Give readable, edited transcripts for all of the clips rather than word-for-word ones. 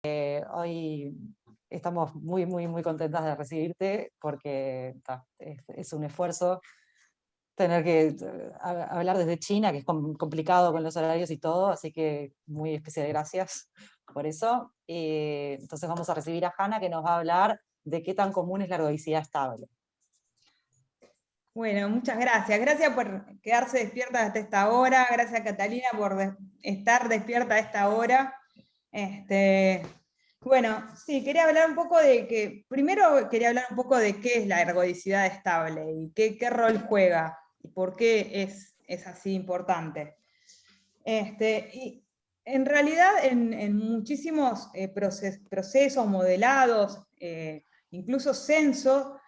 Hoy estamos muy, muy, muy contentas de recibirte porque es un esfuerzo tener que hablar desde China, que es complicado con los horarios y todo, así que muy especial gracias por eso. Entonces vamos a recibir a Hanna, que nos va a hablar de qué tan común es la ergodicidad estable. Bueno, muchas gracias. Gracias por quedarse despierta hasta esta hora. Gracias, Catalina, por estar despierta a esta hora. Bueno, sí, quería hablar un poco primero quería hablar un poco de qué es la ergodicidad estable y qué rol juega y por qué es así importante. Y en realidad, en muchísimos procesos modelados, incluso censos,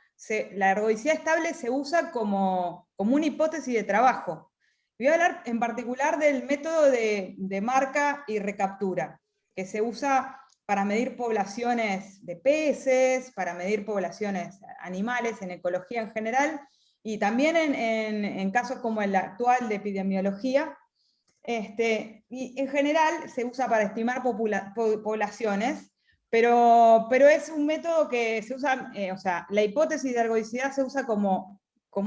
la ergodicidad estable se usa como una hipótesis de trabajo. Voy a hablar en particular del método de marca y recaptura, que se usa para medir poblaciones de peces, para medir poblaciones animales, en ecología en general, y también en casos como el actual de epidemiología. Y en general se usa para estimar poblaciones, pero es un método que se usa, o sea, la hipótesis de ergodicidad se usa como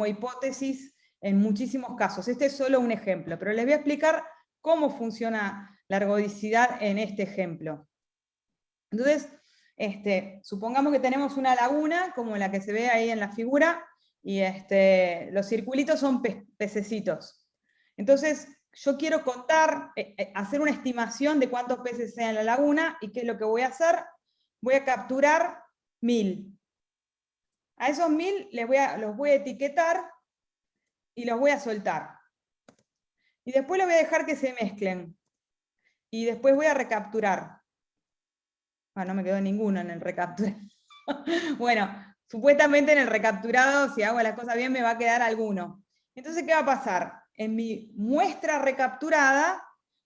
hipótesis en muchísimos casos. Este es solo un ejemplo, pero les voy a explicar cómo funciona la ergodicidad en este ejemplo. Entonces, supongamos que tenemos una laguna, como la que se ve ahí en la figura, y los circulitos son pececitos. Entonces, yo quiero contar, hacer una estimación de cuántos peces hay en la laguna, y ¿qué es lo que voy a hacer? Voy a capturar 1000. A esos 1000 los voy a etiquetar y los voy a soltar. Y después los voy a dejar que se mezclen. Y después voy a recapturar. Ah, no me quedó ninguno en el recapturado. Bueno, supuestamente en el recapturado, si hago las cosas bien, me va a quedar alguno. Entonces, ¿qué va a pasar? En mi muestra recapturada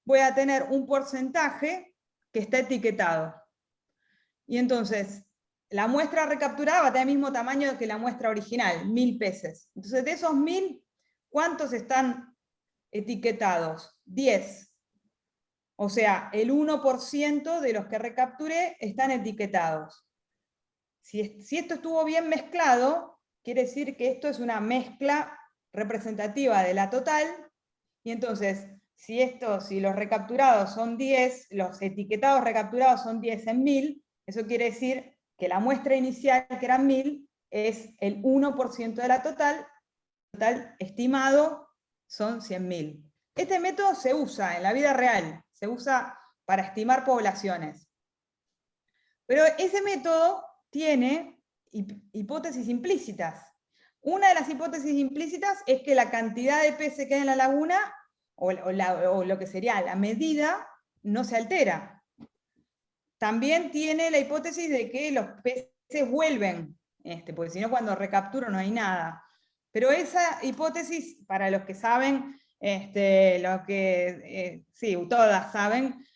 voy a tener un porcentaje que está etiquetado. Y entonces, la muestra recapturada va a tener el mismo tamaño que la muestra original, 1000 peces. Entonces, de esos 1000, ¿cuántos están etiquetados? 10. O sea, el 1% de los que recapturé están etiquetados. Si esto estuvo bien mezclado, quiere decir que esto es una mezcla representativa de la total, y entonces, si los recapturados son 10, los etiquetados recapturados son 10 en 1000, eso quiere decir que la muestra inicial, que eran 1000, es el 1% de la total estimado son 100.000. Este método se usa en la vida real, se usa para estimar poblaciones. Pero ese método tiene hipótesis implícitas. Una de las hipótesis implícitas es que la cantidad de peces que hay en la laguna, o lo que sería la medida, no se altera. También tiene la hipótesis de que los peces vuelven, porque si no, cuando recapturo no hay nada. Pero esa hipótesis, para los que saben, sí, todas saben,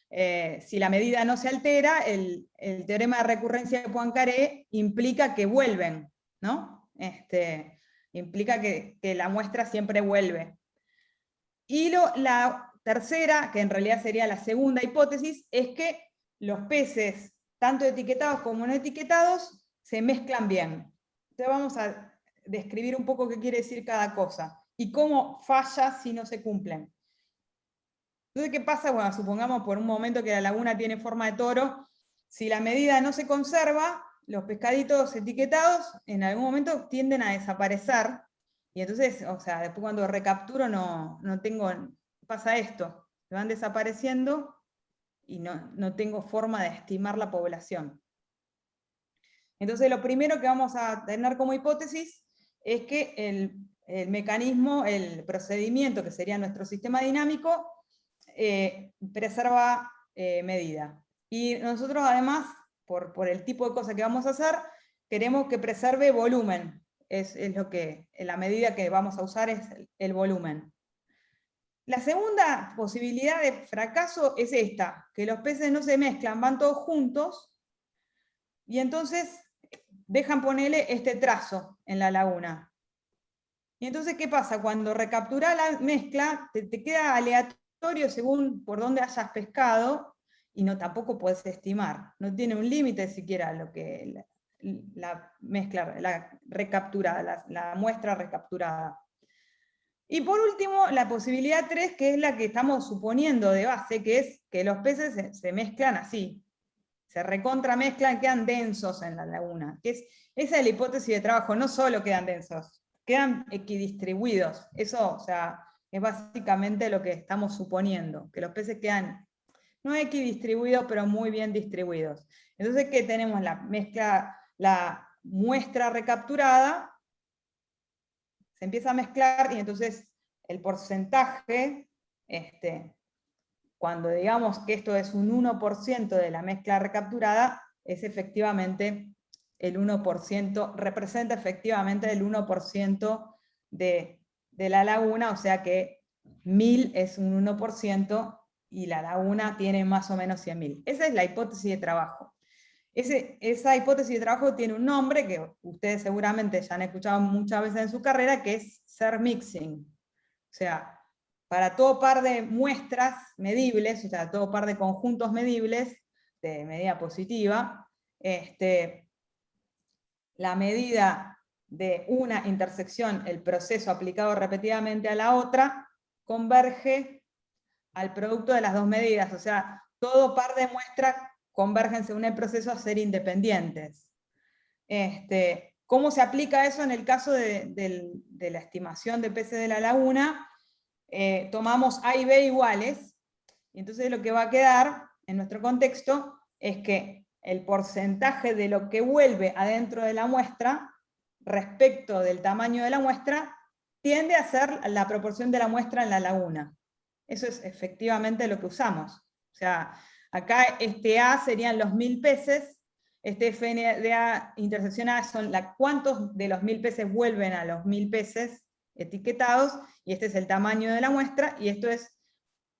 si la medida no se altera, el teorema de recurrencia de Poincaré implica que vuelven, ¿no? Implica que la muestra siempre vuelve. Y la tercera, que en realidad sería la segunda hipótesis, es que los peces, tanto etiquetados como no etiquetados, se mezclan bien. Entonces vamos a describir un poco qué quiere decir cada cosa y cómo falla si no se cumplen. Entonces, ¿qué pasa? Bueno, supongamos por un momento que la laguna tiene forma de toro. Si la medida no se conserva, los pescaditos etiquetados en algún momento tienden a desaparecer. Y entonces, o sea, después cuando recapturo pasa esto. Se van desapareciendo y no tengo forma de estimar la población. Entonces, lo primero que vamos a tener como hipótesis es que el mecanismo, el procedimiento que sería nuestro sistema dinámico, preserva medida. Y nosotros además, por el tipo de cosas que vamos a hacer, queremos que preserve volumen. Es lo que, la medida que vamos a usar es el volumen. La segunda posibilidad de fracaso es esta, que los peces no se mezclan, van todos juntos, y entonces dejan ponerle este trazo en la laguna. Y entonces, ¿qué pasa? Cuando recaptura la mezcla, te queda aleatorio según por dónde hayas pescado, y no tampoco puedes estimar. No tiene un límite siquiera lo que la mezcla, la recapturada, la muestra recapturada. Y por último, la posibilidad 3, que es la que estamos suponiendo de base, que es que los peces se mezclan así, se recontramezclan, quedan densos en la laguna. Esa es la hipótesis de trabajo, no solo quedan densos, quedan equidistribuidos. Eso, o sea, es básicamente lo que estamos suponiendo, que los peces quedan no equidistribuidos, pero muy bien distribuidos. Entonces, ¿qué tenemos? La mezcla, la muestra recapturada, se empieza a mezclar y entonces el porcentaje, cuando digamos que esto es un 1% de la mezcla recapturada, es efectivamente el 1%, representa efectivamente el 1% de la laguna, o sea que 1000 es un 1% y la laguna tiene más o menos 100.000. Esa es la hipótesis de trabajo. Esa hipótesis de trabajo tiene un nombre que ustedes seguramente ya han escuchado muchas veces en su carrera, que es Zer-mixing. O sea, para todo par de muestras medibles, o sea, todo par de conjuntos medibles de medida positiva, la medida de una intersección, el proceso aplicado repetidamente a la otra, converge al producto de las dos medidas. O sea, todo par de muestras convergen según el proceso a ser independientes. ¿Cómo se aplica eso en el caso de la estimación de peces de la laguna? Tomamos A y B iguales, y entonces lo que va a quedar en nuestro contexto es que el porcentaje de lo que vuelve adentro de la muestra respecto del tamaño de la muestra tiende a ser la proporción de la muestra en la laguna. Eso es efectivamente lo que usamos. O sea, acá este A serían los 1000 peces, este FNDA intersección A son cuántos de los 1000 peces vuelven a los 1000 peces etiquetados, y este es el tamaño de la muestra, y esto es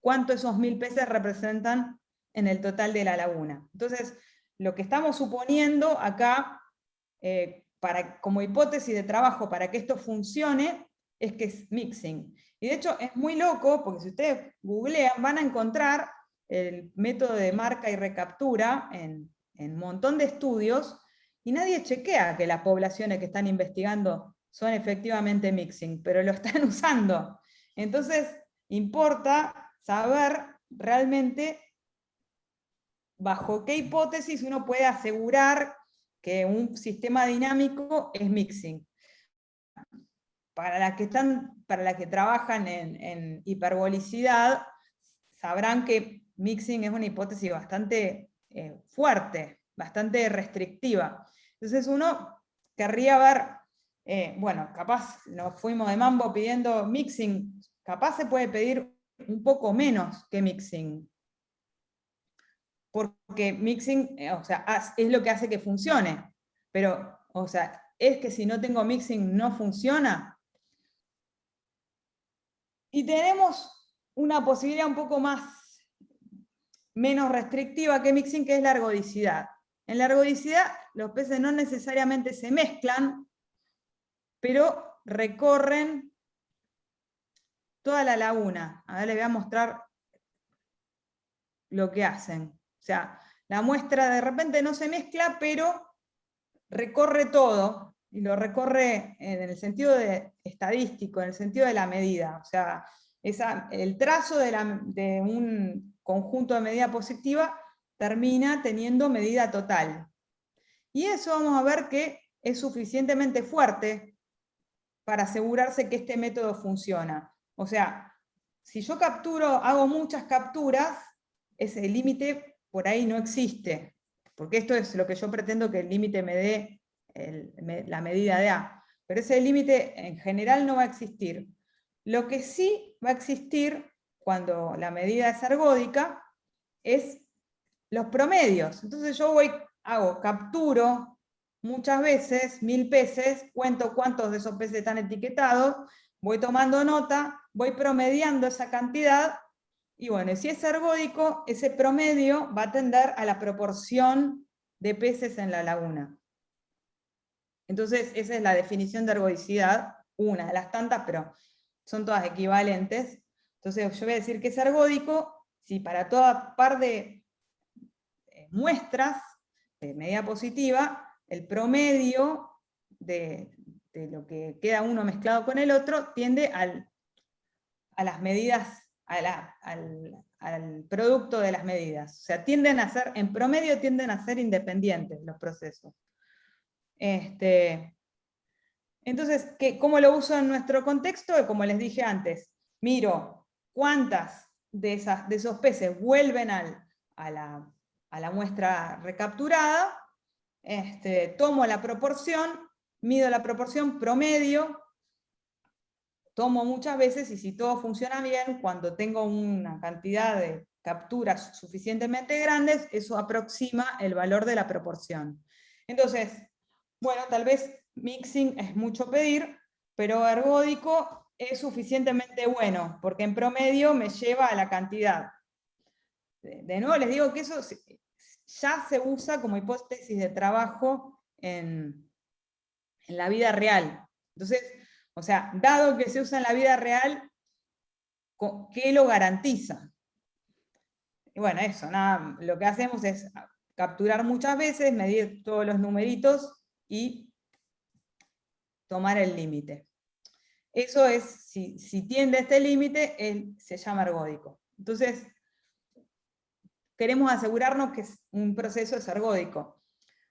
cuánto esos 1000 peces representan en el total de la laguna. Entonces, lo que estamos suponiendo acá, como hipótesis de trabajo para que esto funcione, es que es mixing. Y de hecho es muy loco, porque si ustedes googlean van a encontrar el método de marca y recaptura en un montón de estudios, y nadie chequea que las poblaciones que están investigando son efectivamente mixing, pero lo están usando. Entonces, importa saber realmente bajo qué hipótesis uno puede asegurar que un sistema dinámico es mixing. Para las que trabajan en hiperbolicidad, sabrán que mixing es una hipótesis bastante fuerte, bastante restrictiva. Entonces uno querría ver, bueno, capaz nos fuimos de mambo pidiendo mixing, capaz se puede pedir un poco menos que mixing. Porque mixing, o sea, es lo que hace que funcione. Pero, o sea, ¿es que si no tengo mixing no funciona? Y tenemos una posibilidad un poco menos restrictiva que mixing, que es la ergodicidad. En la ergodicidad los peces no necesariamente se mezclan, pero recorren toda la laguna. A ver, les voy a mostrar lo que hacen. O sea, la muestra de repente no se mezcla, pero recorre todo, y lo recorre en el sentido estadístico, en el sentido de la medida. O sea, el trazo de un conjunto de medida positiva termina teniendo medida total. Y eso vamos a ver que es suficientemente fuerte para asegurarse que este método funciona. O sea, si yo hago muchas capturas, ese límite por ahí no existe, porque esto es lo que yo pretendo que el límite me dé la medida de A. Pero ese límite en general no va a existir. Lo que sí va a existir cuando la medida es ergódica es los promedios. Entonces yo capturo muchas veces 1000 peces, cuento cuántos de esos peces están etiquetados, voy tomando nota, voy promediando esa cantidad, y bueno, si es ergódico, ese promedio va a tender a la proporción de peces en la laguna. Entonces, esa es la definición de ergodicidad, una de las tantas, pero son todas equivalentes. Entonces, yo voy a decir que es ergódico si para toda par de muestras de medida positiva, el promedio de lo que queda uno mezclado con el otro tiende a las medidas, al producto de las medidas. O sea, en promedio tienden a ser independientes los procesos. Entonces, ¿cómo lo uso en nuestro contexto? Como les dije antes, miro cuántas de esos peces vuelven a la muestra recapturada, tomo la proporción, mido la proporción promedio, tomo muchas veces, y si todo funciona bien, cuando tengo una cantidad de capturas suficientemente grandes, eso aproxima el valor de la proporción. Entonces, bueno, tal vez mixing es mucho pedir, pero ergódico es suficientemente bueno, porque en promedio me lleva a la cantidad. De nuevo les digo que eso ya se usa como hipótesis de trabajo en la vida real. Entonces, o sea, dado que se usa en la vida real, ¿qué lo garantiza? Y bueno, eso, nada, lo que hacemos es capturar muchas veces, medir todos los numeritos y tomar el límite. Eso es, si tiende a este límite, se llama ergódico. Entonces, queremos asegurarnos que un proceso es ergódico.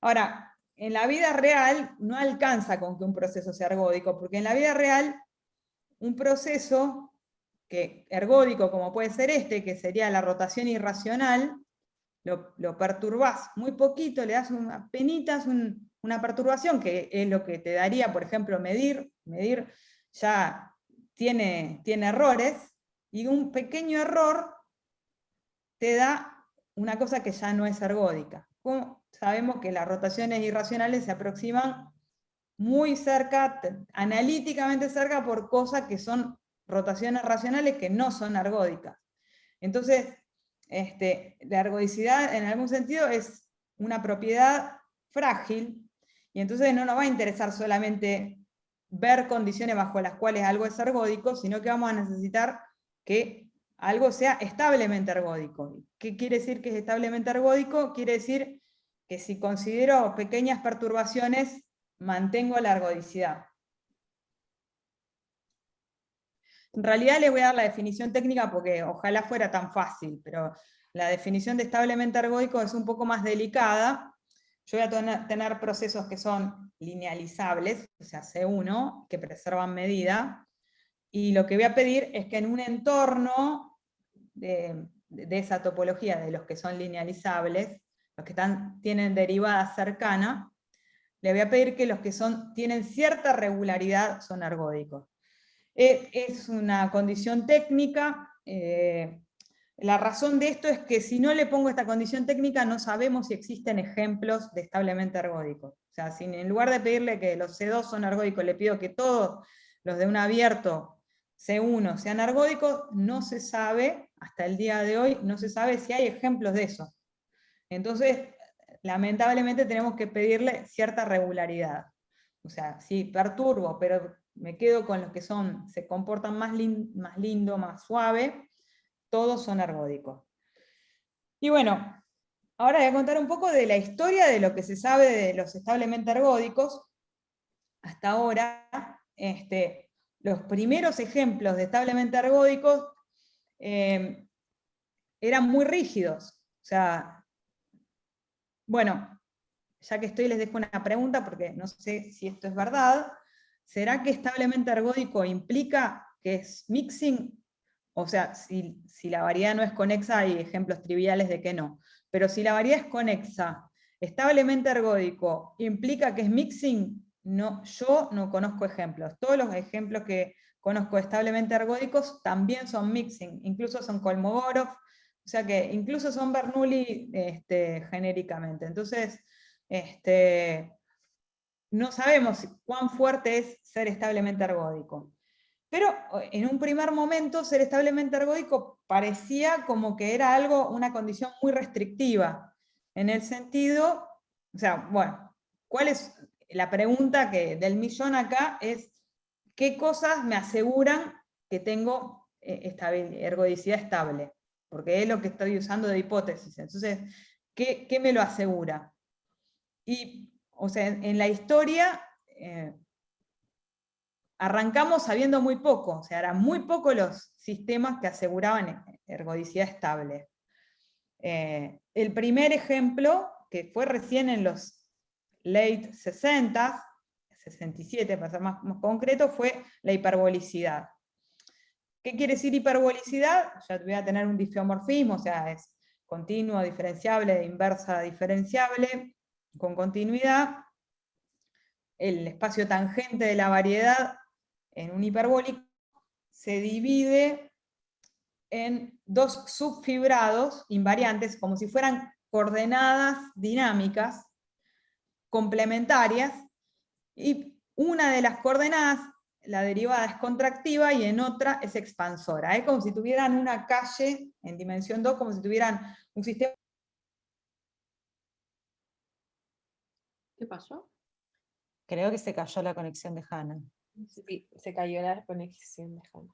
Ahora, en la vida real no alcanza con que un proceso sea ergódico, porque en la vida real un proceso ergódico, como puede ser que sería la rotación irracional, lo perturbás muy poquito, le das apenitas una perturbación, que es lo que te daría, por ejemplo, medir ya tiene errores, y un pequeño error te da una cosa que ya no es ergódica. Como sabemos que las rotaciones irracionales se aproximan muy cerca, analíticamente cerca, por cosas que son rotaciones racionales que no son ergódicas. Entonces, la ergodicidad en algún sentido es una propiedad frágil, y entonces no nos va a interesar solamente ver condiciones bajo las cuales algo es ergódico, sino que vamos a necesitar que algo sea establemente ergódico. ¿Qué quiere decir que es establemente ergódico? Quiere decir que si considero pequeñas perturbaciones, mantengo la ergodicidad. En realidad les voy a dar la definición técnica porque ojalá fuera tan fácil, pero la definición de establemente ergódico es un poco más delicada. Yo voy a tener procesos que son linealizables, o sea, C1, que preservan medida, y lo que voy a pedir es que en un entorno de esa topología de los que son linealizables, los que tienen derivada cercana, le voy a pedir que los que tienen cierta regularidad son ergódicos. Es una condición técnica. La razón de esto es que si no le pongo esta condición técnica, no sabemos si existen ejemplos de establemente ergódicos. O sea, si en lugar de pedirle que los C2 son ergódicos, le pido que todos los de un abierto C1 sean ergódicos, no se sabe, hasta el día de hoy, no se sabe si hay ejemplos de eso. Entonces, lamentablemente tenemos que pedirle cierta regularidad. O sea, sí, perturbo, pero me quedo con los que se comportan más lindo, más suave, todos son ergódicos. Y bueno, ahora voy a contar un poco de la historia de lo que se sabe de los establemente ergódicos. Hasta ahora, los primeros ejemplos de establemente ergódicos eran muy rígidos. O sea, bueno, ya que estoy les dejo una pregunta porque no sé si esto es verdad. ¿Será que establemente ergódico implica que es mixing? O sea, si la variedad no es conexa, hay ejemplos triviales de que no. Pero si la variedad es conexa, establemente ergódico, ¿implica que es mixing? No, yo no conozco ejemplos. Todos los ejemplos que conozco establemente ergódicos también son mixing, incluso son Kolmogorov, o sea que incluso son Bernoulli genéricamente. Entonces, no sabemos cuán fuerte es ser establemente ergódico. Pero en un primer momento, ser establemente ergódico parecía como que era una condición muy restrictiva, en el sentido, o sea, bueno, ¿cuál es la pregunta del millón acá? Es, ¿qué cosas me aseguran que tengo ergodicidad estable? Porque es lo que estoy usando de hipótesis. Entonces, ¿qué me lo asegura? Y, o sea, en la historia arrancamos sabiendo muy poco, o sea, eran muy pocos los sistemas que aseguraban ergodicidad estable. El primer ejemplo, que fue recién en los late 60s, 67 para ser más concreto, fue la hiperbolicidad. ¿Qué quiere decir hiperbolicidad? Ya voy a tener un disfiomorfismo, o sea, es continuo, diferenciable, inversa, diferenciable, con continuidad. El espacio tangente de la variedad en un hiperbólico se divide en dos subfibrados invariantes, como si fueran coordenadas dinámicas complementarias, y una de las coordenadas, la derivada es contractiva y en otra es expansora. Es como si tuvieran una calle en dimensión 2, como si tuvieran un sistema. ¿Qué pasó? Creo que se cayó la conexión de Hannah. Sí, se cayó la conexión de Hannah.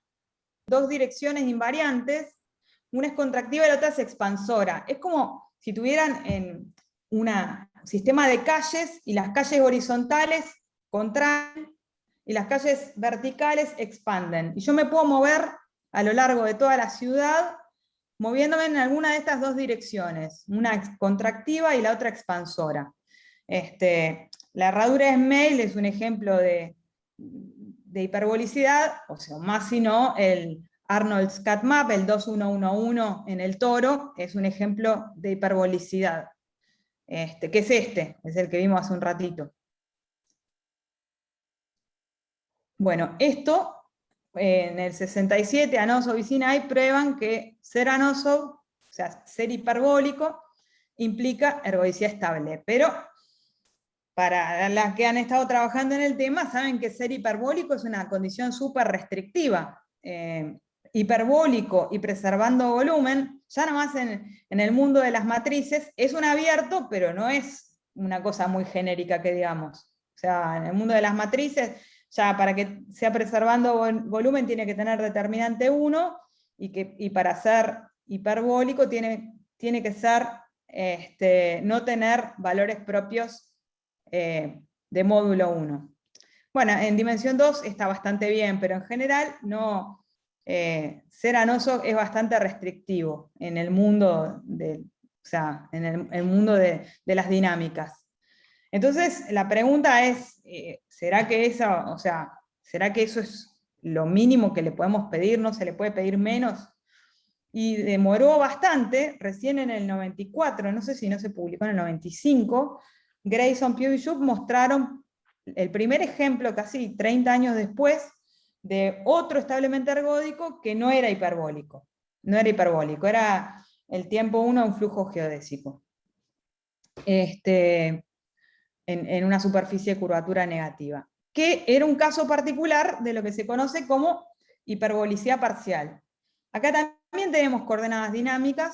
Dos direcciones invariantes, una es contractiva y la otra es expansora. Es como si tuvieran en un sistema de calles y las calles horizontales contraen y las calles verticales expanden. Y yo me puedo mover a lo largo de toda la ciudad moviéndome en alguna de estas dos direcciones, una contractiva y la otra expansora. La herradura de Smale es un ejemplo de hiperbolicidad, o sea, más si no, el Arnold's Cat Map, el 2111 en el Toro, es un ejemplo de hiperbolicidad. ¿Qué es este? Es el que vimos hace un ratito. Bueno, esto, en el 67, Anosov y Sinai prueban que ser Anosov, o sea, ser hiperbólico, implica ergodicidad estable, pero para las que han estado trabajando en el tema, saben que ser hiperbólico es una condición súper restrictiva. Hiperbólico y preservando volumen, ya nomás en el mundo de las matrices, es un abierto, pero no es una cosa muy genérica que digamos. O sea, en el mundo de las matrices, ya para que sea preservando volumen tiene que tener determinante 1, y para ser hiperbólico tiene que ser, no tener valores propios de módulo 1. Bueno, en dimensión 2 está bastante bien, pero en general no, ser Anosov es bastante restrictivo en el mundo en el mundo de las dinámicas. Entonces, la pregunta es, ¿será que eso es lo mínimo que le podemos pedir? ¿No se le puede pedir menos? Y demoró bastante, recién en el 94, no sé si no se publicó en el 95, Grayson, Pugh y Shoup mostraron el primer ejemplo, casi 30 años después, de otro establemente ergódico que no era hiperbólico. No era hiperbólico, era el tiempo 1 un flujo geodésico. En una superficie de curvatura negativa. Que era un caso particular de lo que se conoce como hiperbolicidad parcial. Acá también tenemos coordenadas dinámicas,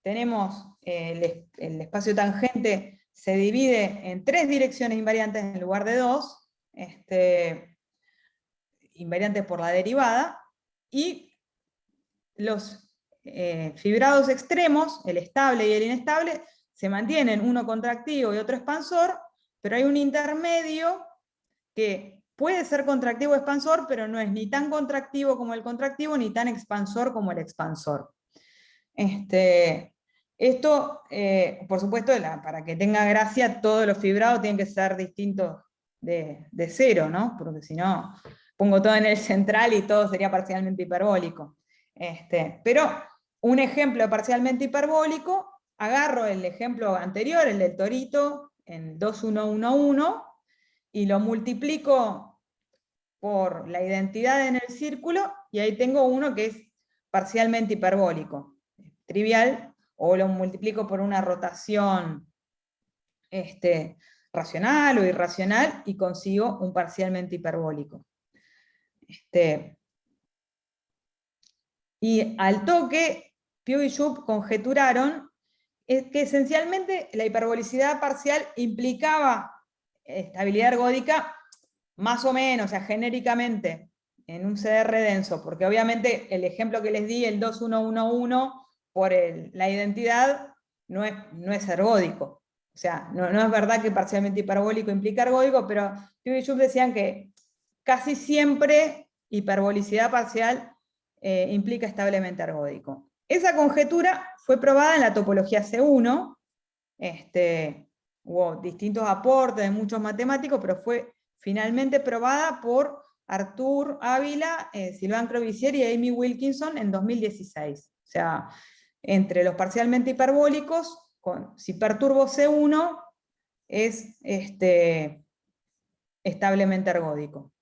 tenemos el espacio tangente se divide en 3 direcciones invariantes en lugar de 2, invariantes por la derivada, y los fibrados extremos, el estable y el inestable, se mantienen, uno contractivo y otro expansor, pero hay un intermedio que puede ser contractivo o expansor, pero no es ni tan contractivo como el contractivo, ni tan expansor como el expansor. Esto, por supuesto, para que tenga gracia, todos los fibrados tienen que ser distintos de 0, ¿no? Porque si no, pongo todo en el central y todo sería parcialmente hiperbólico. Pero un ejemplo parcialmente hiperbólico, agarro el ejemplo anterior, el del torito, en 2111, y lo multiplico por la identidad en el círculo, y ahí tengo uno que es parcialmente hiperbólico. Trivial, o lo multiplico por una rotación racional o irracional, y consigo un parcialmente hiperbólico. Y al toque, Pugh y Shoup conjeturaron que esencialmente la hiperbolicidad parcial implicaba estabilidad ergódica más o menos, o sea, genéricamente, en un CDR denso, porque obviamente el ejemplo que les di, el 2111, por la identidad, no es ergódico. O sea, no es verdad que parcialmente hiperbólico implica ergódico, pero Pew y Schultz decían que casi siempre hiperbolicidad parcial implica establemente ergódico. Esa conjetura fue probada en la topología C1, hubo distintos aportes de muchos matemáticos, pero fue finalmente probada por Arthur Ávila, Sylvain Crevisier y Amy Wilkinson en 2016. O sea, entre los parcialmente hiperbólicos, si perturbo C1, es establemente ergódico.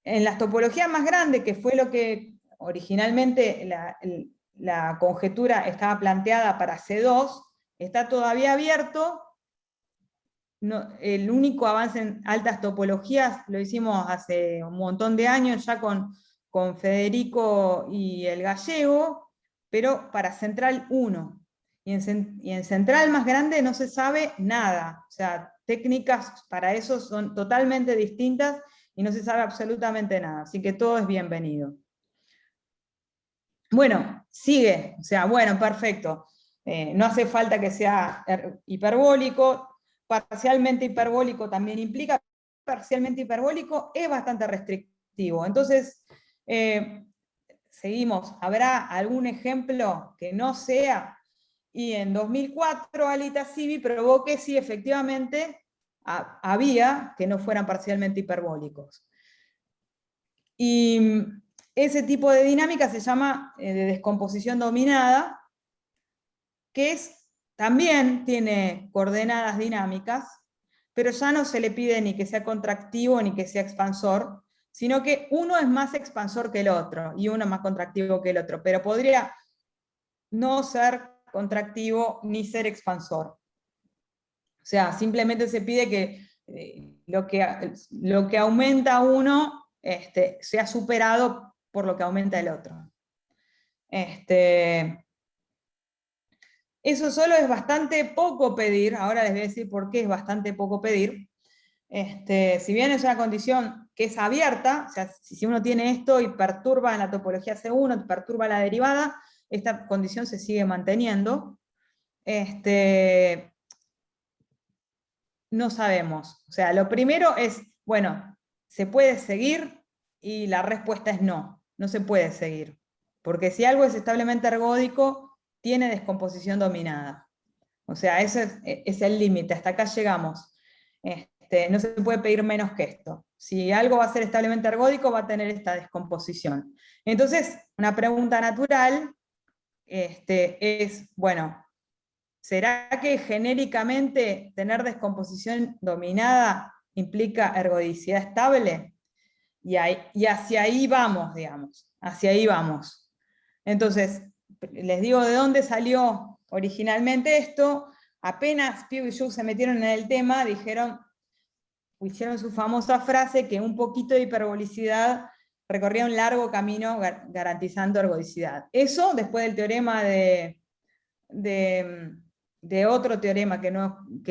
En las topologías más grandes, que fue lo que originalmente la conjetura estaba planteada para C2, está todavía abierto. El único avance en altas topologías lo hicimos hace un montón de años ya con Federico y el gallego, pero para Central 1. Y en Central más grande no se sabe nada. O sea, técnicas para eso son totalmente distintas y no se sabe absolutamente nada. Así que todo es bienvenido. Bueno, sigue. O sea, bueno, perfecto. No hace falta que sea hiperbólico. Parcialmente hiperbólico también implica, parcialmente hiperbólico es bastante restrictivo. Entonces, seguimos, ¿habrá algún ejemplo que no sea? Y en 2004 Alita Civi probó que sí, efectivamente, había que no fueran parcialmente hiperbólicos. Y ese tipo de dinámica se llama de descomposición dominada, que también tiene coordenadas dinámicas, pero ya no se le pide ni que sea contractivo ni que sea expansor, sino que uno es más expansor que el otro, y uno es más contractivo que el otro, pero podría no ser contractivo ni ser expansor. O sea, simplemente se pide que lo que aumenta uno sea superado por lo que aumenta el otro. Eso solo es bastante poco pedir, ahora les voy a decir por qué es bastante poco pedir. Si bien es una condición que es abierta, o sea, si uno tiene esto y perturba en la topología C1, perturba la derivada, esta condición se sigue manteniendo. No sabemos. O sea, lo primero es, bueno, ¿se puede seguir? Y la respuesta es no, no se puede seguir. Porque si algo es establemente ergódico, tiene descomposición dominada. O sea, ese es el límite, hasta acá llegamos. No se puede pedir menos que esto. Si algo va a ser establemente ergódico, va a tener esta descomposición. Entonces, una pregunta natural es, bueno, ¿será que genéricamente tener descomposición dominada implica ergodicidad estable? Y hacia ahí vamos, digamos, hacia ahí vamos. Entonces, les digo de dónde salió originalmente esto. Apenas Pew y Schultz se metieron en el tema, hicieron su famosa frase que un poquito de hiperbolicidad recorría un largo camino garantizando ergodicidad. Eso después del teorema de otro teorema que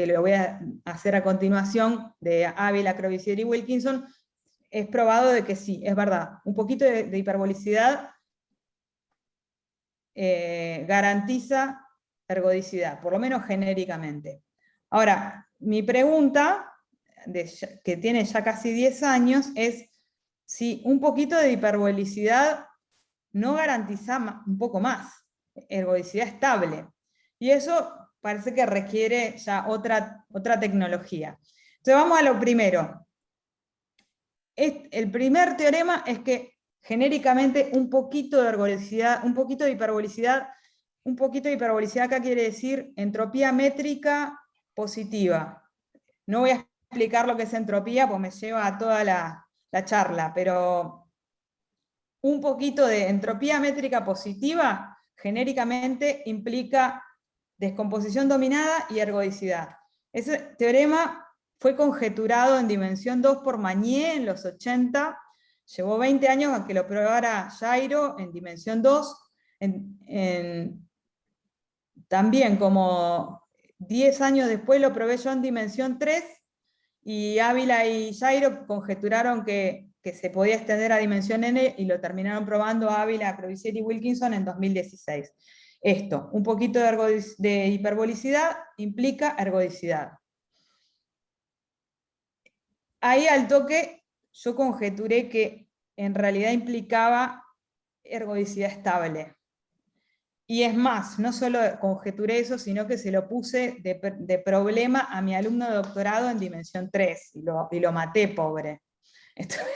lo voy a hacer a continuación, de Ávila, Crevisier y Wilkinson, es probado de que sí, es verdad, un poquito de hiperbolicidad garantiza ergodicidad, por lo menos genéricamente. Ahora, mi pregunta, que tiene ya casi 10 años, es si un poquito de hiperbolicidad no garantiza un poco más, ergodicidad estable. Y eso parece que requiere ya otra tecnología. Entonces vamos a lo primero. El primer teorema es que genéricamente un poquito de ergodicidad, un poquito de hiperbolicidad acá quiere decir entropía métrica positiva. No voy a explicar lo que es entropía, pues me lleva a toda la charla, pero un poquito de entropía métrica positiva genéricamente implica descomposición dominada y ergodicidad. Ese teorema fue conjeturado en dimensión 2 por Magnier en los 80, llevó 20 años a que lo probara Jairo en dimensión 2, también como 10 años después lo probé yo en dimensión 3, y Ávila y Jairo conjeturaron que se podía extender a dimensión n, y lo terminaron probando Ávila, Crevisier y Wilkinson en 2016. esto, un poquito de hiperbolicidad implica ergodicidad. Ahí al toque yo conjeturé que en realidad implicaba ergodicidad estable. Y es más, no solo conjeturé eso, sino que se lo puse de problema a mi alumno de doctorado en dimensión 3, y lo maté, pobre.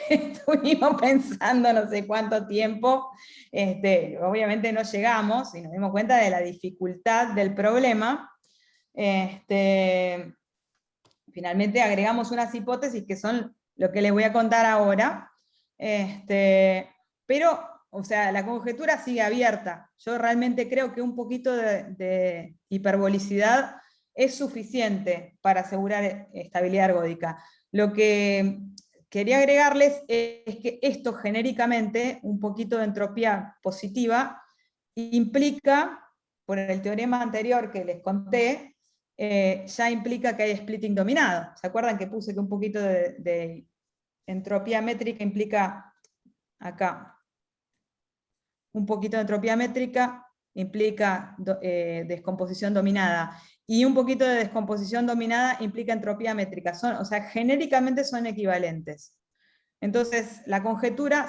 Estuvimos pensando no sé cuánto tiempo, obviamente no llegamos, y nos dimos cuenta de la dificultad del problema. Finalmente agregamos unas hipótesis que son lo que les voy a contar ahora, pero, o sea, la conjetura sigue abierta. Yo realmente creo que un poquito de hiperbolicidad es suficiente para asegurar estabilidad ergódica. Lo que quería agregarles es que esto genéricamente, un poquito de entropía positiva, implica, por el teorema anterior que les conté, ya implica que hay splitting dominado. ¿Se acuerdan que puse que un poquito de entropía métrica implica acá? Un poquito de entropía métrica implica descomposición dominada. Y un poquito de descomposición dominada implica entropía métrica. O sea, genéricamente son equivalentes. Entonces, la conjetura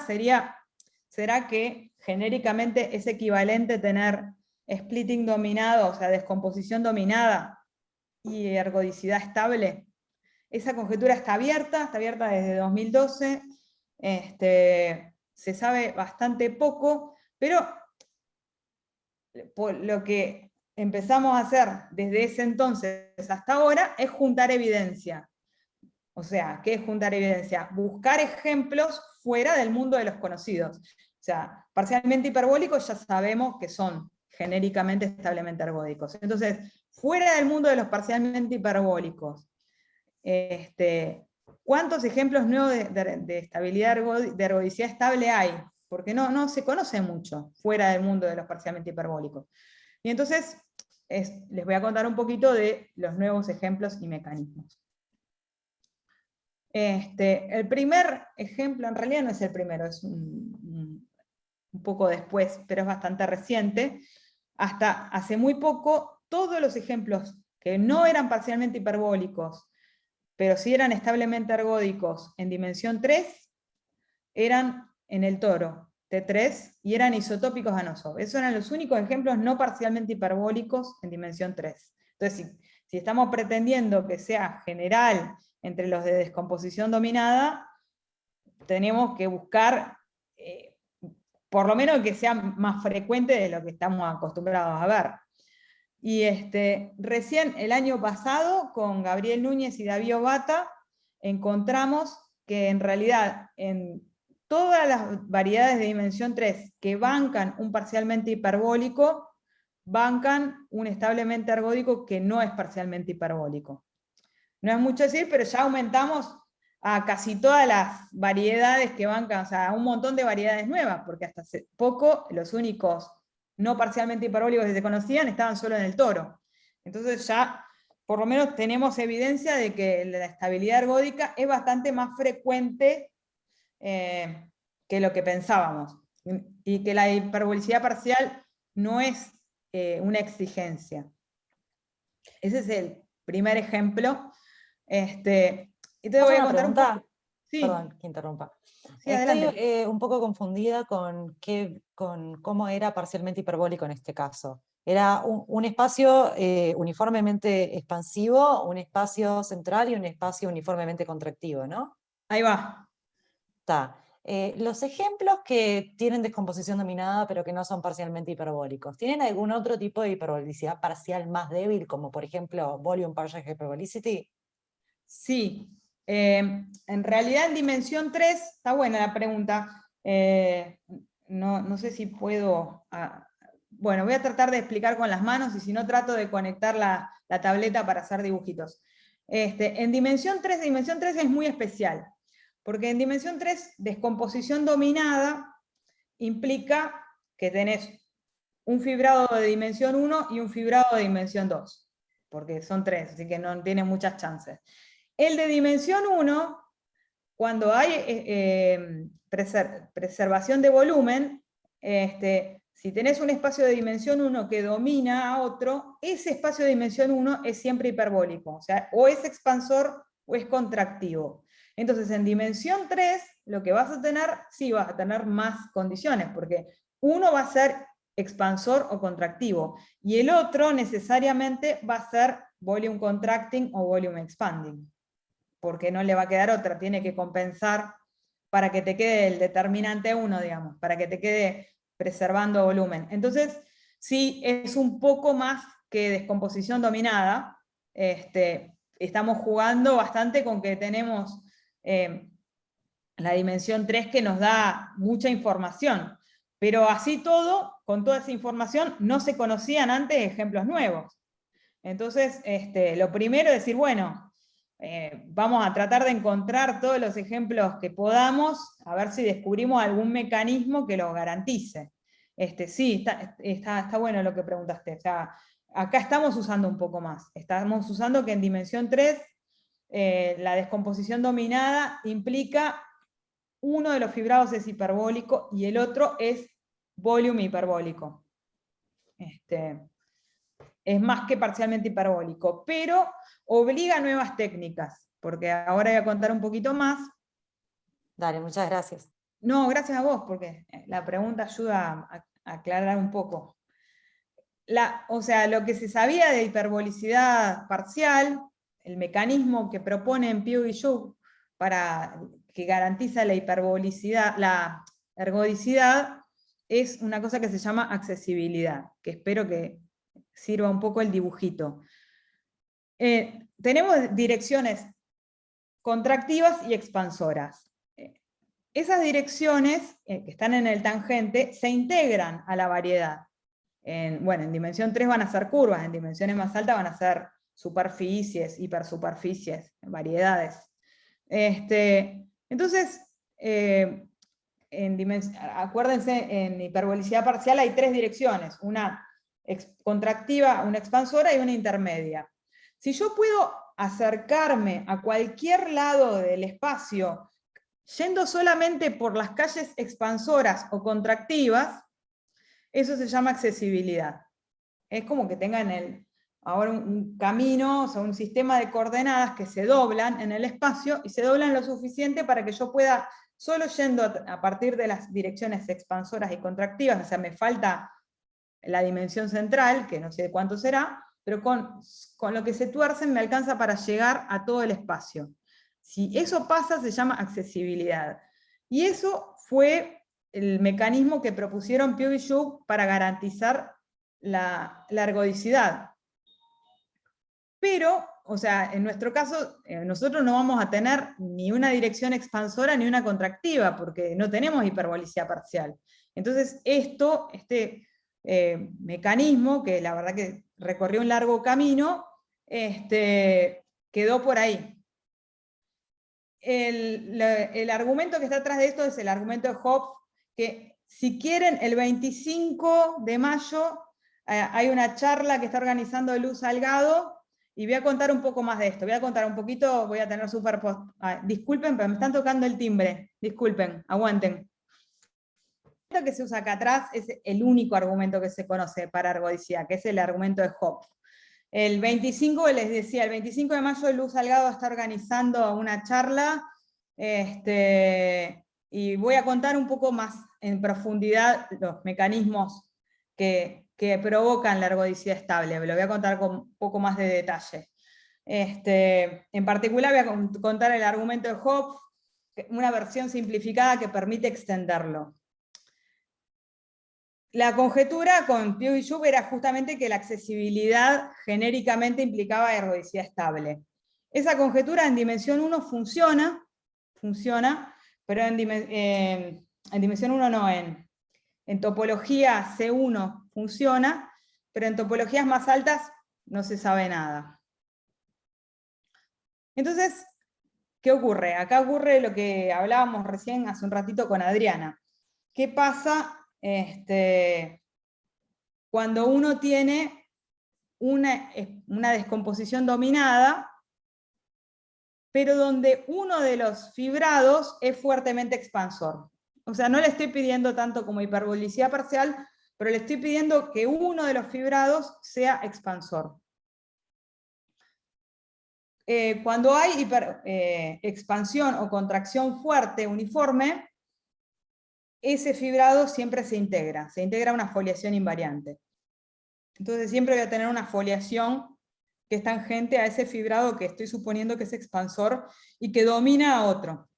será que genéricamente es equivalente tener splitting dominado, o sea, descomposición dominada, y ergodicidad estable. Esa conjetura está abierta desde 2012, se sabe bastante poco, pero lo que empezamos a hacer desde ese entonces hasta ahora es juntar evidencia. O sea, ¿qué es juntar evidencia? Buscar ejemplos fuera del mundo de los conocidos. O sea, parcialmente hiperbólicos ya sabemos que son genéricamente establemente ergódicos. Entonces, fuera del mundo de los parcialmente hiperbólicos, ¿cuántos ejemplos nuevos de estabilidad de ergodicidad estable hay? Porque no se conoce mucho fuera del mundo de los parcialmente hiperbólicos. Y entonces les voy a contar un poquito de los nuevos ejemplos y mecanismos. El primer ejemplo, en realidad no es el primero, es un poco después, pero es bastante reciente. Hasta hace muy poco, todos los ejemplos que no eran parcialmente hiperbólicos, pero sí eran establemente ergódicos en dimensión 3, eran en el toro, T3, y eran isotópicos a Nosov. Esos eran los únicos ejemplos no parcialmente hiperbólicos en dimensión 3. Entonces, si estamos pretendiendo que sea general entre los de descomposición dominada, tenemos que buscar, por lo menos que sea más frecuente de lo que estamos acostumbrados a ver. Y recién el año pasado, con Gabriel Núñez y David Obata, encontramos que en realidad en todas las variedades de dimensión 3 que bancan un parcialmente hiperbólico, bancan un establemente ergódico que no es parcialmente hiperbólico. No es mucho decir, pero ya aumentamos a casi todas las variedades que bancan, o sea, a un montón de variedades nuevas, porque hasta hace poco los únicos no parcialmente hiperbólicos que se conocían estaban solo en el toro. Entonces ya, por lo menos tenemos evidencia de que la estabilidad ergódica es bastante más frecuente que lo que pensábamos, y que la hiperbolicidad parcial no es una exigencia. Ese es el primer ejemplo. Y te voy a contar un poco. Sí. Perdón que interrumpa. Sí, estoy un poco confundida con cómo era parcialmente hiperbólico en este caso. Era un espacio uniformemente expansivo, un espacio central y un espacio uniformemente contractivo, ¿no? Ahí va. Está. Los ejemplos que tienen descomposición dominada pero que no son parcialmente hiperbólicos, ¿tienen algún otro tipo de hiperbolicidad parcial más débil, como por ejemplo volume partial hyperbolicity? Sí. En realidad en dimensión 3, está buena la pregunta. No sé si puedo... bueno, voy a tratar de explicar con las manos, y si no trato de conectar la tableta para hacer dibujitos. En dimensión 3 es muy especial, porque en dimensión 3, descomposición dominada implica que tenés un fibrado de dimensión 1 y un fibrado de dimensión 2, porque son 3, así que no tiene muchas chances. El de dimensión 1, cuando hay preservación de volumen, si tenés un espacio de dimensión 1 que domina a otro, ese espacio de dimensión 1 es siempre hiperbólico, o sea, o es expansor o es contractivo. Entonces, en dimensión 3, lo que vas a tener, sí vas a tener más condiciones, porque uno va a ser expansor o contractivo, y el otro necesariamente va a ser volume contracting o volume expanding, porque no le va a quedar otra, tiene que compensar para que te quede el determinante 1, digamos, para que te quede preservando volumen. Entonces, sí, es un poco más que descomposición dominada. Estamos jugando bastante con que tenemos la dimensión 3 que nos da mucha información, pero así todo, con toda esa información, no se conocían antes ejemplos nuevos. Entonces, lo primero es decir, bueno, vamos a tratar de encontrar todos los ejemplos que podamos, a ver si descubrimos algún mecanismo que lo garantice. Sí, está bueno lo que preguntaste. O sea, acá estamos usando un poco más. Estamos usando que en dimensión 3, la descomposición dominada implica uno de los fibrados es hiperbólico y el otro es volume hiperbólico. Es más que parcialmente hiperbólico, pero obliga a nuevas técnicas, porque ahora voy a contar un poquito más. Dale, muchas gracias. No, gracias a vos, porque la pregunta ayuda a aclarar un poco. O sea, lo que se sabía de hiperbolicidad parcial, el mecanismo que proponen Pugh y Joux para que garantiza la hiperbolicidad, la ergodicidad, es una cosa que se llama accesibilidad, que espero que sirva un poco el dibujito. Tenemos direcciones contractivas y expansoras. Esas direcciones que están en el tangente se integran a la variedad. Bueno, en dimensión 3 van a ser curvas, en dimensiones más altas van a ser superficies, hipersuperficies, variedades. Entonces, acuérdense, en hiperbolicidad parcial hay 3 direcciones, una contractiva, una expansora y una intermedia. Si yo puedo acercarme a cualquier lado del espacio yendo solamente por las calles expansoras o contractivas, eso se llama accesibilidad. Es como que tengan ahora un camino, o sea, un sistema de coordenadas que se doblan en el espacio, y se doblan lo suficiente para que yo pueda, solo yendo a partir de las direcciones expansoras y contractivas, o sea, me falta la dimensión central, que no sé cuánto será, pero con lo que se tuercen me alcanza para llegar a todo el espacio. Si eso pasa, se llama accesibilidad. Y eso fue el mecanismo que propusieron Pugh y Joux para garantizar la ergodicidad. Pero, o sea, en nuestro caso, nosotros no vamos a tener ni una dirección expansora ni una contractiva, porque no tenemos hiperbolicidad parcial. Entonces, este mecanismo, que la verdad que recorrió un largo camino, quedó por ahí. El argumento que está atrás de esto es el argumento de Hopf, que si quieren, el 25 de mayo hay una charla que está organizando Luz Salgado, y voy a contar un poco más de esto. Voy a contar un poquito, voy a tener superpost. Disculpen, pero me están tocando el timbre. Disculpen, aguanten. El que se usa acá atrás es el único argumento que se conoce para ergodicidad, que es el argumento de Hopf. El 25, les decía, el 25 de mayo Luz Salgado está organizando una charla, y voy a contar un poco más en profundidad los mecanismos que provocan la ergodicidad estable. Lo voy a contar con un poco más de detalle. En particular voy a contar el argumento de Hopf, una versión simplificada que permite extenderlo. La conjetura con Pugh y Joux era justamente que la accesibilidad genéricamente implicaba ergodicidad estable. Esa conjetura en dimensión 1 funciona, pero en dimensión 1 no, en topología C1 funciona, pero en topologías más altas no se sabe nada. Entonces, ¿qué ocurre? Acá ocurre lo que hablábamos recién hace un ratito con Adriana. ¿Qué pasa cuando uno tiene una descomposición dominada, pero donde uno de los fibrados es fuertemente expansor? O sea, no le estoy pidiendo tanto como hiperbolicidad parcial, pero le estoy pidiendo que uno de los fibrados sea expansor. Cuando hay expansión o contracción fuerte, uniforme, ese fibrado siempre se integra a una foliación invariante. Entonces siempre voy a tener una foliación que es tangente a ese fibrado que estoy suponiendo que es expansor y que domina a otro.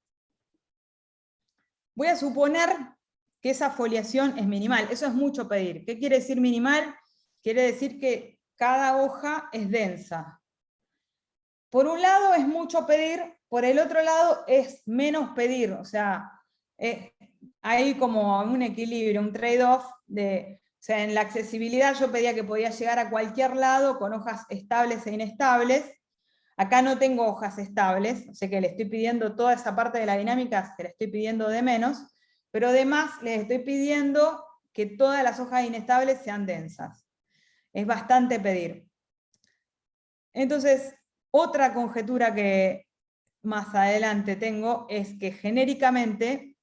Voy a suponer que esa foliación es minimal. Eso es mucho pedir. ¿Qué quiere decir minimal? Quiere decir que cada hoja es densa. Por un lado es mucho pedir, por el otro lado es menos pedir. O sea, hay como un equilibrio, un trade-off de... O sea, en la accesibilidad yo pedía que podía llegar a cualquier lado con hojas estables e inestables. Acá no tengo hojas estables, o sea que le estoy pidiendo toda esa parte de la dinámica, se la estoy pidiendo de menos, pero además les estoy pidiendo que todas las hojas inestables sean densas. Es bastante pedir. Entonces, otra conjetura que más adelante tengo es que genéricamente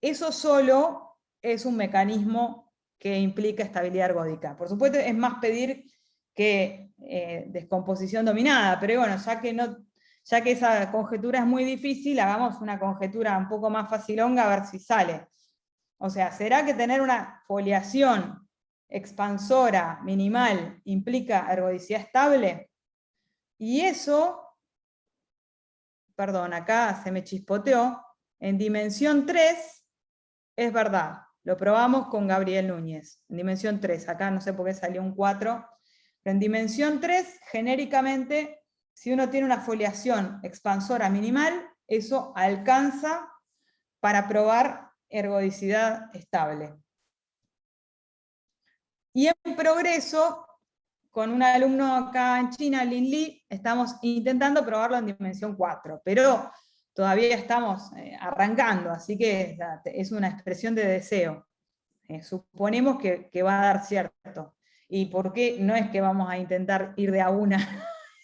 eso solo es un mecanismo que implica estabilidad ergódica. Por supuesto, es más pedir que descomposición dominada, pero bueno, ya que esa conjetura es muy difícil, hagamos una conjetura un poco más facilonga a ver si sale. O sea, ¿será que tener una foliación expansora minimal implica ergodicidad estable? Y eso, perdón, acá se me chispoteó, en dimensión 3 es verdad. Lo probamos con Gabriel Núñez, en dimensión 3, acá no sé por qué salió un 4, pero en dimensión 3, genéricamente, si uno tiene una foliación expansora minimal, eso alcanza para probar ergodicidad estable. Y en progreso, con un alumno acá en China, Lin Li, estamos intentando probarlo en dimensión 4, pero todavía estamos arrancando, así que es una expresión de deseo. Suponemos que va a dar cierto. ¿Y por qué? No es que vamos a intentar ir de a una,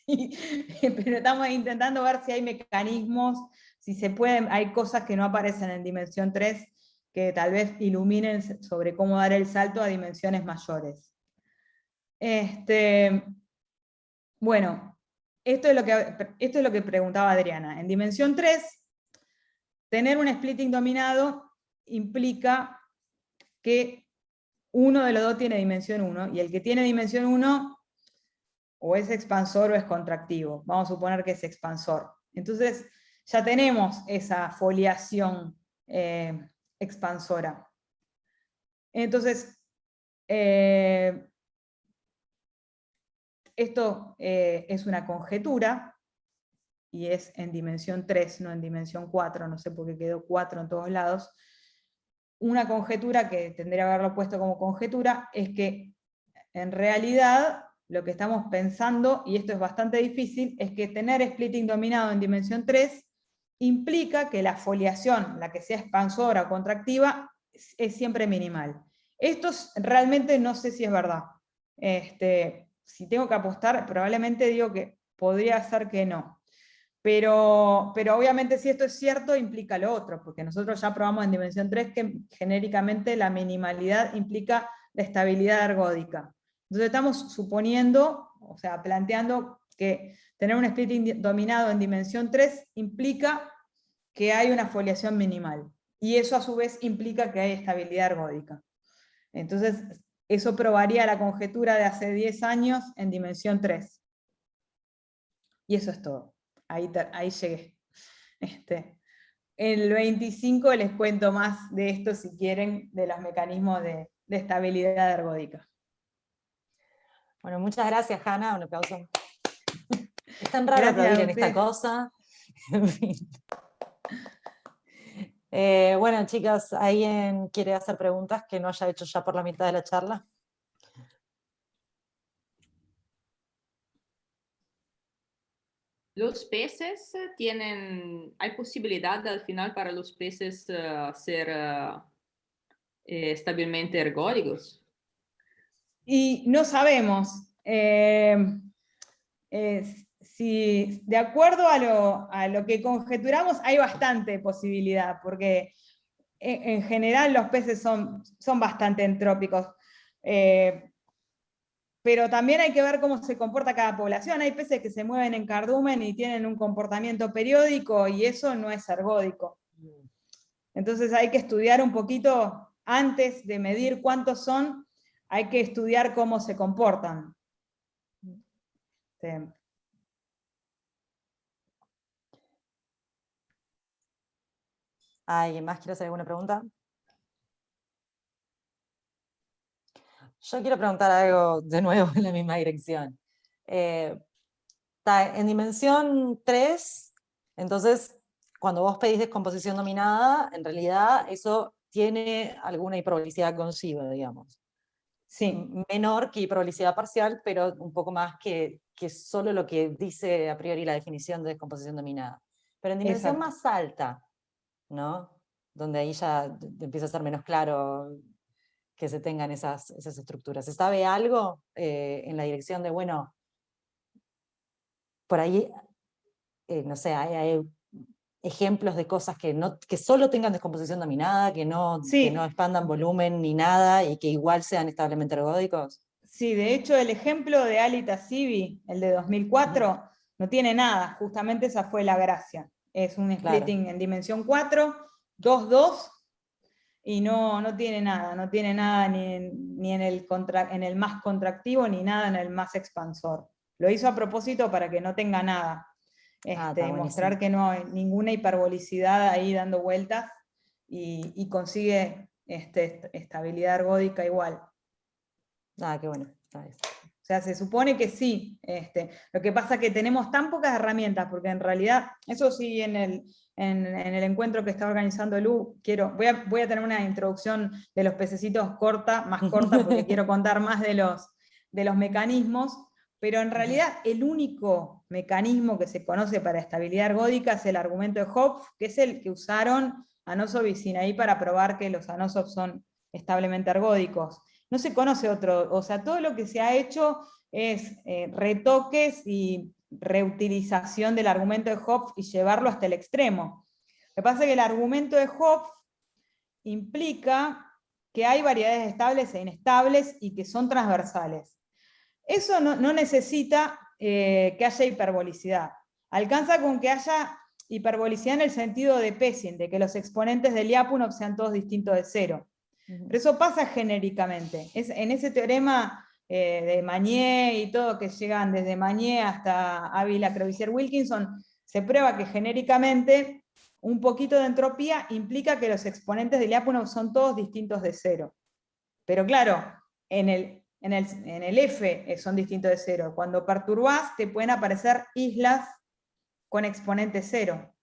pero estamos intentando ver si hay mecanismos, si se pueden, hay cosas que no aparecen en dimensión 3 que tal vez iluminen sobre cómo dar el salto a dimensiones mayores. Bueno, esto es lo que preguntaba Adriana. En dimensión 3, tener un splitting dominado implica que uno de los dos tiene dimensión 1, y el que tiene dimensión 1 o es expansor o es contractivo. Vamos a suponer que es expansor. Entonces ya tenemos esa foliación expansora. Entonces, esto es una conjetura, y es en dimensión 3, no en dimensión 4, no sé por qué quedó 4 en todos lados. Una conjetura que tendría que haberlo puesto como conjetura es que en realidad lo que estamos pensando, y esto es bastante difícil, es que tener splitting dominado en dimensión 3 implica que la foliación, la que sea expansora o contractiva, es siempre minimal. Esto realmente no sé si es verdad. Si tengo que apostar, probablemente digo que podría ser que no. Pero obviamente si esto es cierto, implica lo otro, porque nosotros ya probamos en dimensión 3 que genéricamente la minimalidad implica la estabilidad ergódica. Entonces estamos suponiendo, o sea, planteando que tener un splitting dominado en dimensión 3 implica que hay una foliación minimal. Y eso a su vez implica que hay estabilidad ergódica. Entonces, eso probaría la conjetura de hace 10 años en dimensión 3. Y eso es todo. Ahí llegué. En el 25 les cuento más de esto, si quieren, de los mecanismos de estabilidad ergódica. Bueno, muchas gracias, Hanna, un aplauso. Es tan raro aplaudir en esta cosa. En fin. Bueno, chicas, ¿alguien quiere hacer preguntas que no haya hecho ya por la mitad de la charla? Los peces hay posibilidad al final para los peces ser estabilmente ergódicos. Y no sabemos. Si de acuerdo a lo que conjeturamos, hay bastante posibilidad, porque en general los peces son bastante entrópicos. Pero también hay que ver cómo se comporta cada población. Hay peces que se mueven en cardumen y tienen un comportamiento periódico, y eso no es ergódico. Entonces hay que estudiar un poquito, antes de medir cuántos son, hay que estudiar cómo se comportan. Sí. ¿Alguien más quiere hacer alguna pregunta? Yo quiero preguntar algo de nuevo en la misma dirección. En dimensión 3, entonces, cuando vos pedís descomposición dominada, en realidad eso tiene alguna hiperbolicidad consigo, digamos. Sí. Menor que hiperbolicidad parcial, pero un poco más que solo lo que dice a priori la definición de descomposición dominada. Pero en dimensión Exacto. más alta, ¿no? Donde ahí ya empieza a ser menos claro que se tengan esas estructuras. ¿Se sabe algo en la dirección de, bueno, por ahí, no sé, hay ejemplos de cosas que solo tengan descomposición dominada, que no Sí. expandan volumen ni nada, y que igual sean establemente ergódicos? Sí, de hecho el ejemplo de Ali Tassibi, el de 2004, no tiene nada, justamente esa fue la gracia. Es un splitting Claro. en dimensión 4, 2, 2, y no tiene nada ni en el más contractivo, ni nada en el más expansor. Lo hizo a propósito para que no tenga nada. Está Mostrar buenísimo. que no hay ninguna hiperbolicidad ahí dando vueltas, y consigue estabilidad ergódica igual. Qué bueno. O sea, se supone que sí. Lo que pasa es que tenemos tan pocas herramientas, porque en realidad, eso sí, en el encuentro que está organizando Lu, voy a tener una introducción de los pececitos más corta, porque quiero contar más de los mecanismos, pero en realidad el único mecanismo que se conoce para estabilidad ergódica es el argumento de Hopf, que es el que usaron Anosov y Sinaí para probar que los Anosov son establemente ergódicos. No se conoce otro, o sea, todo lo que se ha hecho es retoques y reutilización del argumento de Hopf y llevarlo hasta el extremo. Lo que pasa es que el argumento de Hopf implica que hay variedades estables e inestables y que son transversales. Eso no necesita que haya hiperbolicidad. Alcanza con que haya hiperbolicidad en el sentido de Pessin, de que los exponentes del Lyapunov sean todos distintos de cero. Pero eso pasa genéricamente. En ese teorema de Magnier y todo, que llegan desde Magnier hasta Ávila, Crevisier, Wilkinson, se prueba que genéricamente un poquito de entropía implica que los exponentes de Lyapunov son todos distintos de cero. Pero claro, en el F son distintos de cero. Cuando perturbás, te pueden aparecer islas con exponente cero.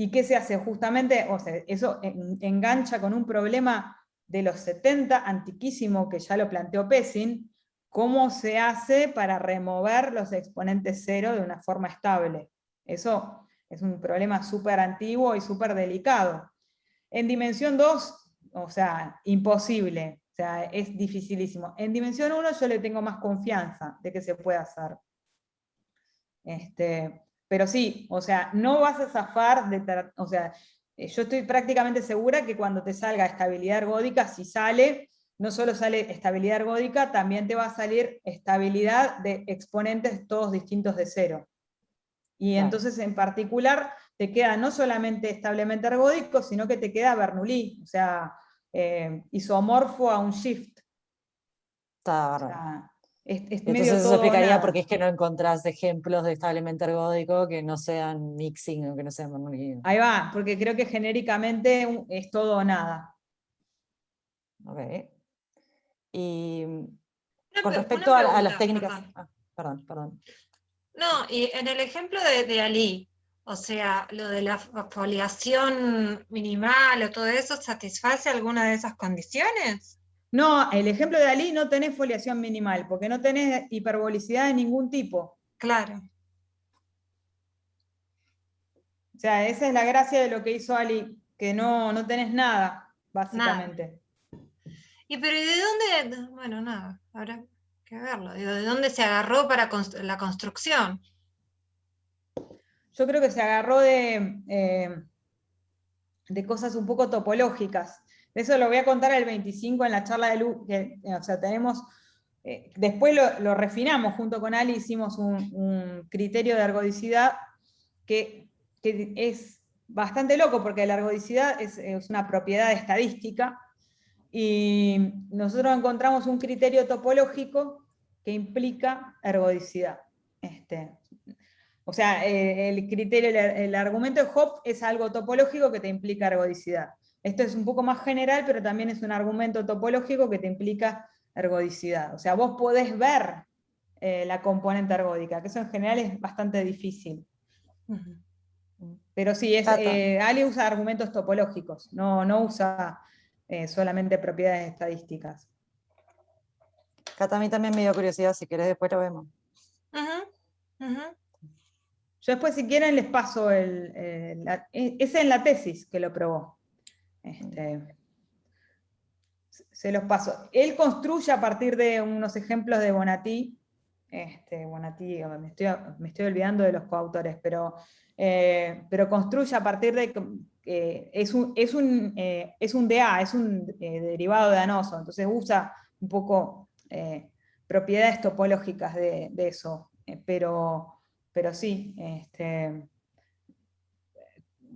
¿Y qué se hace? Justamente, o sea, eso engancha con un problema de los 70, antiquísimo, que ya lo planteó Pessin, cómo se hace para remover los exponentes cero de una forma estable. Eso es un problema súper antiguo y súper delicado. En dimensión 2, o sea, imposible, o sea, es dificilísimo. En dimensión 1 yo le tengo más confianza de que se puede hacer. Pero sí, o sea, no vas a zafar o sea, yo estoy prácticamente segura que cuando te salga estabilidad ergódica, si sale, no solo sale estabilidad ergódica, también te va a salir estabilidad de exponentes todos distintos de cero. Y entonces en particular te queda no solamente establemente ergódico, sino que te queda Bernoulli, o sea, isomorfo a un shift. Está O bárbaro. sea, es Entonces medio eso todo explicaría nada. por qué es que no encontrás ejemplos de establemente ergódico que no sean mixing o que no sean Bernoulli. Ahí va, porque creo que genéricamente es todo o nada. Ok. Y con Una respecto a las pregunta, técnicas... perdón. Perdón. No, y en el ejemplo de Ali, o sea, lo de la foliación minimal o todo eso, ¿satisface alguna de esas condiciones? No, el ejemplo de Ali no tenés foliación minimal, porque no tenés hiperbolicidad de ningún tipo. Claro. O sea, esa es la gracia de lo que hizo Ali, que no tenés nada, básicamente. Nada. ¿Y pero y de dónde? Bueno, nada, habrá que verlo. Digo, ¿de dónde se agarró para la construcción? Yo creo que se agarró de cosas un poco topológicas. Eso lo voy a contar el 25 en la charla de Lu, o sea, tenemos, después lo refinamos junto con Ali, hicimos un criterio de ergodicidad que es bastante loco, porque la ergodicidad es una propiedad estadística, y nosotros encontramos un criterio topológico que implica ergodicidad. O sea, el argumento de Hopf es algo topológico que te implica ergodicidad. Esto es un poco más general, pero también es un argumento topológico que te implica ergodicidad. O sea, vos podés ver la componente ergódica, que eso en general es bastante difícil. Pero sí, Ali usa argumentos topológicos, no usa solamente propiedades estadísticas. Cata, a mí también me dio curiosidad, si querés después lo vemos. Yo después, si quieren, les paso ese en la tesis que lo probó. Se los paso. Él construye a partir de unos ejemplos de Bonatti. Bonatti, me estoy olvidando de los coautores, pero construye a partir de es un DA, es un derivado de Danoso, entonces usa un poco propiedades topológicas de eso, pero sí,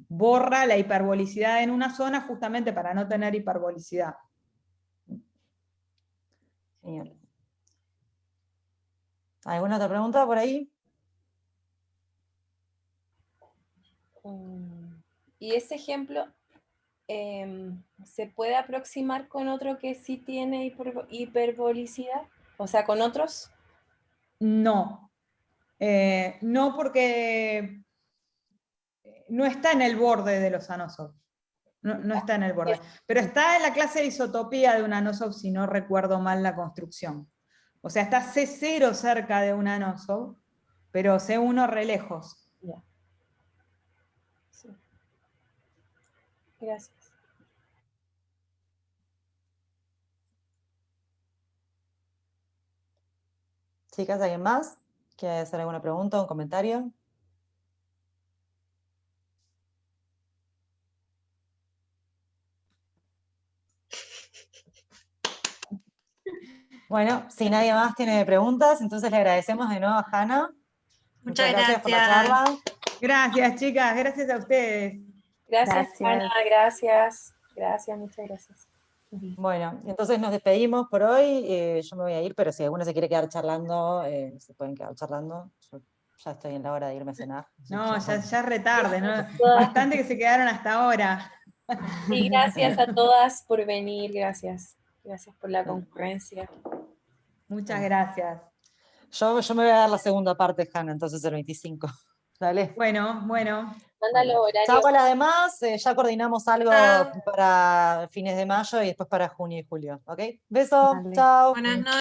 borra la hiperbolicidad en una zona justamente para no tener hiperbolicidad. Genial. ¿Alguna otra pregunta por ahí? Y ese ejemplo se puede aproximar con otro que sí tiene hiperbolicidad, o sea, con otros. No, no, porque no está en el borde de los Anosov. No está en el borde. Pero está en la clase de isotopía de un Anosov, si no recuerdo mal la construcción. O sea, está C0 cerca de un Anosov, pero C1 re lejos. Ya. Sí. Gracias. Chicas, ¿alguien más? ¿Quiere hacer alguna pregunta o un comentario? Bueno, si nadie más tiene preguntas, entonces le agradecemos de nuevo a Hanna. Muchas gracias por la charla. Gracias, chicas, gracias a ustedes. Gracias, Ana, gracias. Gracias, muchas gracias. Bueno, entonces nos despedimos por hoy. Yo me voy a ir, pero si alguno se quiere quedar charlando, se pueden quedar charlando. Yo ya estoy en la hora de irme a cenar. No, ya es retarde, ¿no? Bastante que se quedaron hasta ahora. Y gracias a todas por venir, gracias. Gracias por la concurrencia. Muchas gracias. Yo me voy a dar la segunda parte, Hanna, entonces el 25. Dale. Bueno. Mándalo horario. Chao con las demás, ya coordinamos algo para fines de mayo y después para junio y julio, ¿ok? Besos, chao. Buenas noches.